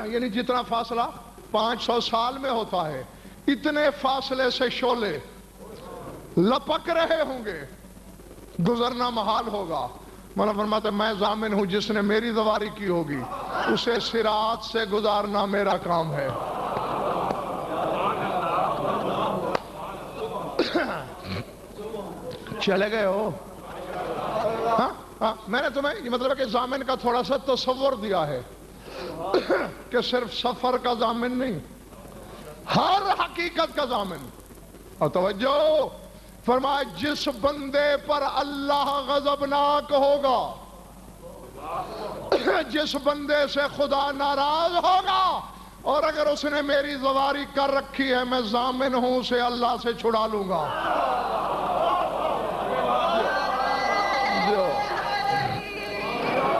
यानी जितना फासला 500 साल में होता है, इतने फासले से शोले लपक रहे होंगे, गुजरना महाल होगा। मौला फरमाते मैं जामिन हूं, जिसने मेरी सवारी की होगी उसे सिरात से गुजारना मेरा काम है। चले गए हो? हाँ, मैंने तुम्हें ये मतलब है कि जामिन का थोड़ा सा तस्वर दिया है कि सिर्फ सफर का जामिन नहीं, हर हकीकत का जामिन। और तवज्जो फरमाया, जिस बंदे पर अल्लाह गजबनाक होगा, जिस बंदे से खुदा नाराज होगा, और अगर उसने मेरी सवारी कर रखी है, मैं जामिन हूं उसे अल्लाह से छुड़ा लूंगा।